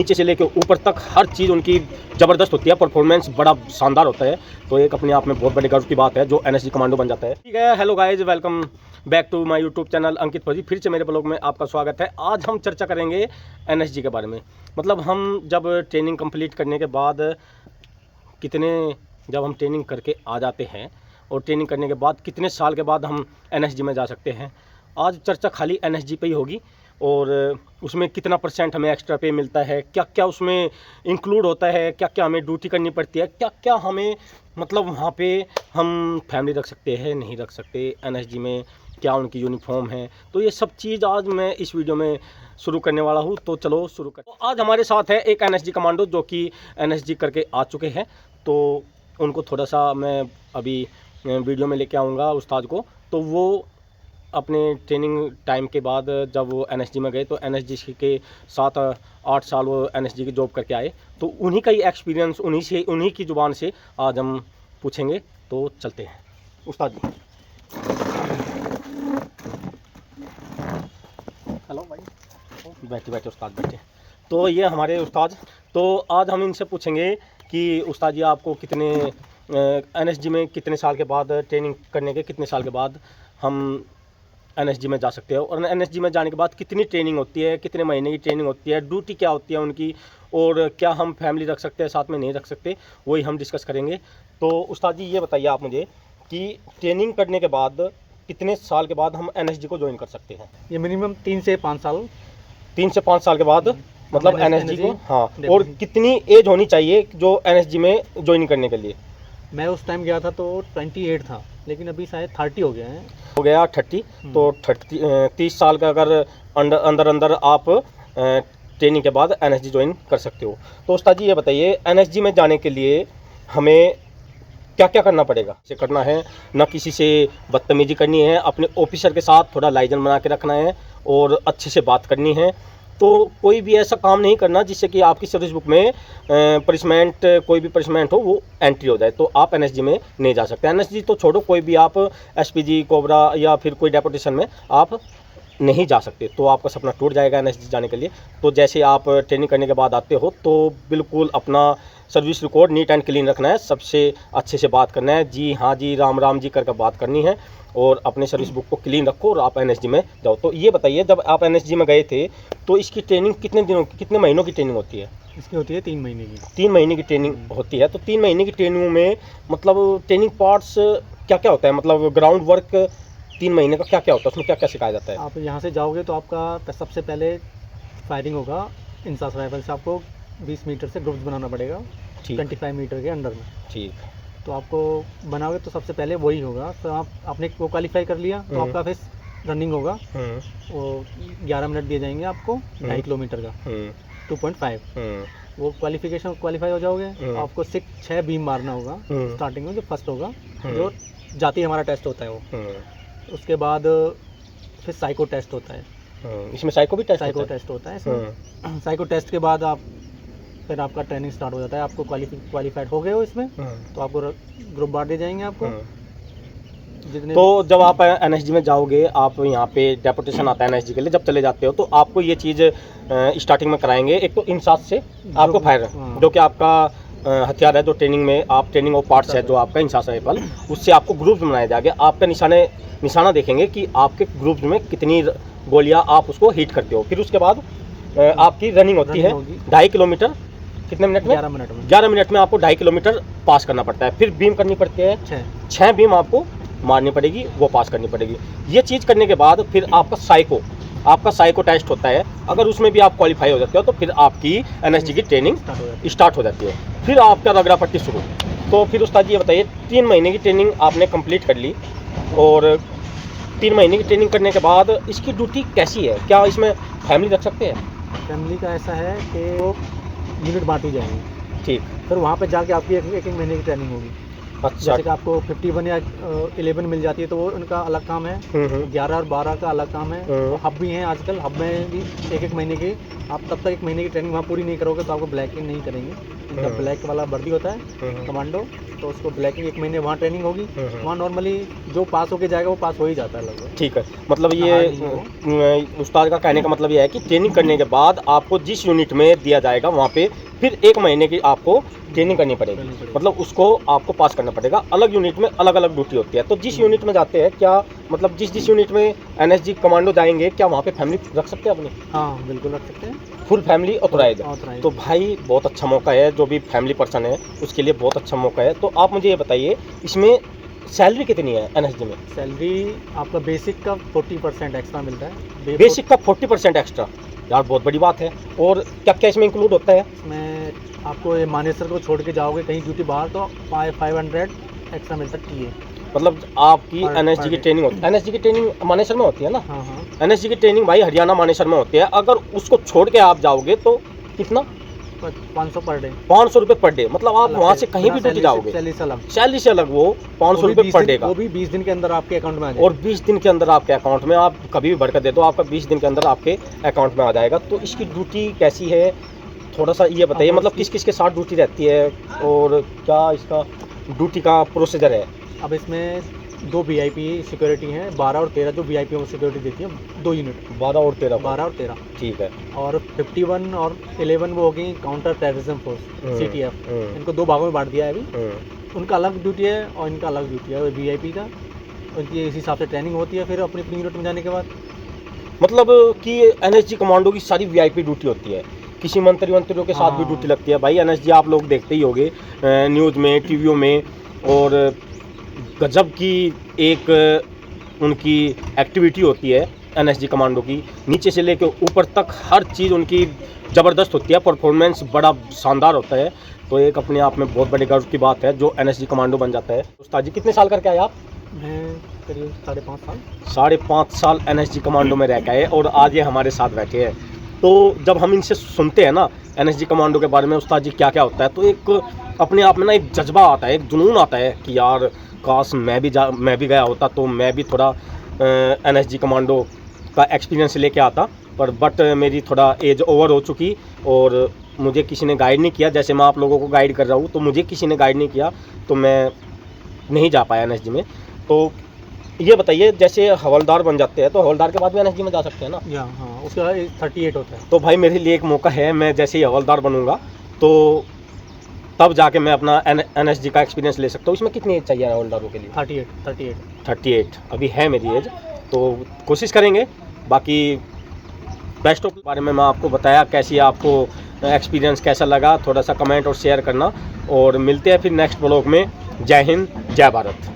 नीचे से लेकर ऊपर तक हर चीज़ उनकी ज़बरदस्त होती है, परफॉर्मेंस बड़ा शानदार होता है। तो एक अपने आप में बहुत बड़े गर्व की बात है जो एनएसजी कमांडो बन जाता है। ठीक है, hello guys, welcome back to my YouTube channel Ankit Fauji. फिर से मेरे ब्लॉग में आपका स्वागत है। आज हम चर्चा करेंगे एनएसजी के बारे में। मतलब हम जब ट्रेनिंग कंप्लीट करने के बाद जब हम ट्रेनिंग करके आ जाते हैं और ट्रेनिंग करने के बाद कितने साल के बाद हम एनएसजी में जा सकते हैं। आज चर्चा खाली एनएसजी पे ही होगी और उसमें कितना % हमें एक्स्ट्रा पे मिलता है, क्या क्या उसमें इंक्लूड होता है, क्या क्या हमें ड्यूटी करनी पड़ती है, क्या क्या हमें मतलब वहाँ पे हम फैमिली रख सकते हैं नहीं रख सकते, एनएसजी में क्या उनकी यूनिफॉर्म है। तो ये सब चीज़ आज मैं इस वीडियो में शुरू करने वाला हूँ। तो चलो शुरू कर। तो आज हमारे साथ है एक एनएसजी कमांडो जो कि एनएसजी करके आ चुके हैं। तो उनको थोड़ा सा मैं अभी वीडियो में लेके आऊँगा उस्ताद को। तो वो अपने ट्रेनिंग टाइम के बाद जब वो एनएसजी में गए तो एनएसजी के 7-8 साल वो एनएसजी की जॉब करके आए। तो उन्हीं का ही एक्सपीरियंस उन्हीं की ज़ुबान से आज हम पूछेंगे। तो चलते हैं उस्ताद जी। हेलो भाई, बैठे उस्ताद बैठे। तो ये हमारे उस्ताद। तो आज हम इनसे पूछेंगे कि उस्ताद जी आपको कितने एनएसजी में कितने साल के बाद ट्रेनिंग करने के कितने साल के बाद हम एनएसजी में जा सकते हो, और एनएसजी में जाने के बाद कितनी ट्रेनिंग होती है, कितने महीने की ट्रेनिंग होती है, ड्यूटी क्या होती है उनकी, और क्या हम फैमिली रख सकते हैं साथ में नहीं रख सकते, वही हम डिस्कस करेंगे। तो उस्ताद जी ये बताइए आप मुझे कि ट्रेनिंग करने के बाद कितने साल के बाद हम एनएसजी को ज्वाइन कर सकते हैं। ये मिनिमम 3 से 5 साल 3 से 5 साल के बाद मतलब एनएसजी को। हाँ, और डेफिनेटली। कितनी एज होनी चाहिए जो एनएसजी में ज्वाइन करने के लिए। मैं उस टाइम गया था तो 28 था, लेकिन अभी शायद 30 हो गया है। हो गया 30। तो 30 साल का अगर अंदर आप ट्रेनिंग के बाद एनएसजी ज्वाइन कर सकते हो। तो उस्ताद जी ये बताइए एनएसजी में जाने के लिए हमें क्या क्या करना पड़ेगा। से करना है ना, किसी से बदतमीजी करनी है, अपने ऑफिसर के साथ थोड़ा लाइजन बना के रखना है और अच्छे से बात करनी है। तो कोई भी ऐसा काम नहीं करना जिससे कि आपकी सर्विस बुक में पनिशमेंट, कोई भी पनिशमेंट हो वो एंट्री हो जाए, तो आप एनएसजी में नहीं जा सकते। एनएसजी तो छोड़ो, कोई भी आप एसपीजी, कोबरा या फिर कोई डेपुटेशन में आप नहीं जा सकते। तो आपका सपना टूट जाएगा एनएसजी जाने के लिए। तो जैसे आप ट्रेनिंग करने के बाद आते हो तो बिल्कुल अपना service record neat and clean रखना है, सबसे अच्छे से बात करना है, जी हाँ जी राम राम जी करके बात करनी है, और अपने सर्विस बुक को क्लीन रखो और आप एनएसजी में जाओ। तो ये बताइए जब आप एनएसजी में गए थे तो इसकी ट्रेनिंग कितने महीनों की ट्रेनिंग होती है। इसकी होती है 3 महीने की। 3 महीने की ट्रेनिंग होती है। तो 3 महीने की ट्रेनिंग में मतलब ट्रेनिंग पार्ट्स क्या क्या होता है, मतलब ग्राउंड वर्क 3 महीने का क्या क्या होता है, उसमें क्या क्या सिखाया जाता है। आप यहाँ से जाओगे तो आपका सबसे पहले फायरिंग होगा इंसास राइफल से। आपको 20 मीटर से ग्रुप्स बनाना पड़ेगा, 25 मीटर के अंडर में। ठीक। तो आपको बनाओगे तो सबसे पहले वही होगा। तो आपने वो क्वालिफाई कर लिया तो आपका फिर रनिंग होगा। वो 11 मिनट दिए जाएंगे आपको 2.5 किलोमीटर का, 2.5। वो क्वालिफाई हो जाओगे। आपको 6 बीम मारना होगा स्टार्टिंग में, जो फर्स्ट होगा, जो जाती हमारा टेस्ट होता है वो। उसके बाद फिर साइको टेस्ट होता है। इसमें साइको टेस्ट होता है इसमें। साइको टेस्ट के बाद फिर आपका ट्रेनिंग स्टार्ट हो जाता है। आपको क्वालिफाइड हो गए हो इसमें तो आपको ग्रुप बांट दिए जाएंगे आपको जितने। तो जब आप एनएसजी में जाओगे, आप यहाँ पे डेपुटेशन आता है एनएसजी के लिए, जब चले जाते हो तो आपको ये चीज़ स्टार्टिंग में कराएंगे। एक तो इंसास से आपको फायर, जो कि आपका हथियार है, जो ट्रेनिंग में आप ट्रेनिंग ऑफ पार्ट्स है, जो आपका इंसास राइफल, उससे आपको ग्रुप्स बनाए जाएंगे। आपका निशाना देखेंगे कि आपके ग्रुप्स में कितनी गोलियाँ आप उसको हिट करते हो। फिर उसके बाद आपकी रनिंग होती है 2.5 किलोमीटर। कितने मिनट में? 11 मिनट में आपको 2.5 किलोमीटर पास करना पड़ता है। फिर बीम करनी पड़ती है, 6 बीम आपको मारनी पड़ेगी, वो पास करनी पड़ेगी। ये चीज़ करने के बाद फिर आपका साइको टेस्ट होता है। अगर उसमें भी आप क्वालिफाई हो जाते हो तो फिर आपकी एनएसजी की ट्रेनिंग स्टार्ट हो जाती है। फिर आपका रगड़ा पट्टी शुरू। तो फिर उस्ताद जी ये बताइए 3 महीने की ट्रेनिंग आपने कंप्लीट कर ली, और 3 महीने की ट्रेनिंग करने के बाद इसकी ड्यूटी कैसी है, क्या इसमें फैमिली रख सकते हैं। फैमिली का ऐसा है कि वो यूनिट बांटी जाएंगी। ठीक। फिर वहाँ पे जाके आपकी एक महीने की ट्रेनिंग होगी। अच्छा। जैसे कि आपको 51 या 11 मिल जाती है तो वो उनका अलग काम है। 11 और 12 का अलग काम है। तो हब भी हैं आजकल, हब में भी एक महीने की, आप तब तक 1 महीने की ट्रेनिंग वहाँ पूरी नहीं करोगे तो आपको ब्लैकिंग नहीं करेंगे। इनका ब्लैक वाला वर्दी होता है कमांडो, तो उसको ब्लैकिंग 1 महीने वहाँ ट्रेनिंग होगी। वहाँ नॉर्मली जो पास होके जाएगा वो पास हो ही जाता है लगभग। ठीक है, मतलब इतना ये hard नहीं है वो। उस्ताद का कहने का मतलब ये है कि ट्रेनिंग करने के बाद आपको जिस यूनिट में दिया जाएगा वहाँ पे फिर 1 महीने की आपको ट्रेनिंग करनी पड़ेगी, मतलब उसको आपको पास करना पड़ेगा। अलग यूनिट में अलग अलग ड्यूटी होती है। तो जिस यूनिट में जाते हैं, क्या मतलब जिस यूनिट में एनएसजी कमांडो जाएंगे, क्या वहाँ पे फैमिली रख सकते हैं अपनी? हाँ बिल्कुल रख सकते हैं, फुल फैमिली ऑथराइज है। ऑथराइज। तो भाई बहुत अच्छा मौका है, जो भी फैमिली पर्सन है उसके लिए बहुत अच्छा मौका है। तो आप मुझे ये बताइए, इसमें सैलरी कितनी है एनएसजी में? सैलरी आपका बेसिक का 40% एक्स्ट्रा मिलता है। बेसिक का 40% एक्स्ट्रा, यार बहुत बड़ी बात है। और क्या क्या इसमें इंक्लूड होता है? इसमें आपको ये मानेसर को छोड़ के जाओगे कहीं ड्यूटी बाहर तो 500 एक्स्ट्रा मिलता है टीए। मतलब आपकी पर एनएसजी की डे। ट्रेनिंग होती है, एनएसजी की ट्रेनिंग मानेसर में होती है ना? हाँ हाँ, एनएसजी की ट्रेनिंग भाई हरियाणा मानेसर में होती है। अगर उसको छोड़ के आप जाओगे तो कितना? 500 पर डे। 500 रुपये पर डे, मतलब आप वहाँ से कहीं भी ड्यूटी जाओगे, सैलरी से अलग, सैलरी से अलग वो 500 रुपये पर डे का। वो भी 20 दिन के अंदर आपके अकाउंट में आ जाएगा। और 20 दिन के अंदर आपके अकाउंट में, आप कभी भी भर कर दे दो, आपका 20 दिन के अंदर आपके अकाउंट में आ जाएगा। तो इसकी ड्यूटी कैसी है, थोड़ा सा ये बताइए, मतलब किस किस के साथ ड्यूटी रहती है और क्या इसका ड्यूटी का प्रोसीजर है? अब इसमें 2 वीआईपी सिक्योरिटी हैं, 12 और 13 जो वीआईपी को सिक्योरिटी देती है, 2 यूनिट। 12 और 13? 12 और 13, ठीक है। और 51 और 11 वो हो गई काउंटर टेररिज्म फोर्स, सीटीएफ। इनको 2 भागों में बांट दिया है अभी। उनका अलग ड्यूटी है और इनका अलग ड्यूटी है वीआईपी का। उनकी इस हिसाब से ट्रेनिंग होती है फिर अपनी अपनी यूनिट में जाने के बाद। मतलब कि एनएसजी कमांडो की सारी वीआईपी ड्यूटी होती है, किसी मंत्रियों के साथ भी ड्यूटी लगती है। भाई एनएसजी आप लोग देखते ही होंगे न्यूज़ में, टीवियों में, और गजब की एक उनकी एक्टिविटी होती है एनएसजी कमांडो की। नीचे से लेकर ऊपर तक हर चीज़ उनकी ज़बरदस्त होती है, परफॉर्मेंस बड़ा शानदार होता है। तो एक अपने आप में बहुत बड़े गर्व की बात है जो एनएसजी कमांडो बन जाता है। उस्ताद जी कितने साल करके आए आप? मैं करीब 5.5 साल। 5.5 साल एनएसजी कमांडो में रह के आए और आज ये हमारे साथ बैठे हैं। तो जब हम इनसे सुनते हैं ना एनएसजी कमांडो के बारे में, उस्ताद जी क्या क्या होता है, तो एक अपने आप में ना एक जज्बा आता है, एक जुनून आता है कि यार काश मैं भी गया होता तो मैं भी थोड़ा एनएसजी कमांडो का एक्सपीरियंस लेके आता। बट मेरी थोड़ा एज ओवर हो चुकी और मुझे किसी ने गाइड नहीं किया। जैसे मैं आप लोगों को गाइड कर रहा हूँ, तो मुझे किसी ने गाइड नहीं किया, तो मैं नहीं जा पाया एनएसजी में। तो ये बताइए, जैसे हवलदार बन जाते हैं तो हवलदार के बाद भी एनएसजी में जा सकते हैं ना? या हाँ, उसके बाद 38 होता है। तो भाई मेरे लिए एक मौका है, मैं जैसे ही हवलदार बनूंगा तो तब जाके मैं अपना एनएसजी का एक्सपीरियंस ले सकता हूँ। इसमें कितनी एज चाहिए हवलदारों के लिए? 38 अभी है मेरी एज, तो कोशिश करेंगे। बाकी बेस्ट ऑफ बारे में मैं आपको बताया, कैसी आपको एक्सपीरियंस कैसा लगा, थोड़ा सा कमेंट और शेयर करना। और मिलते हैं फिर नेक्स्ट ब्लॉग में। जय हिंद, जय भारत।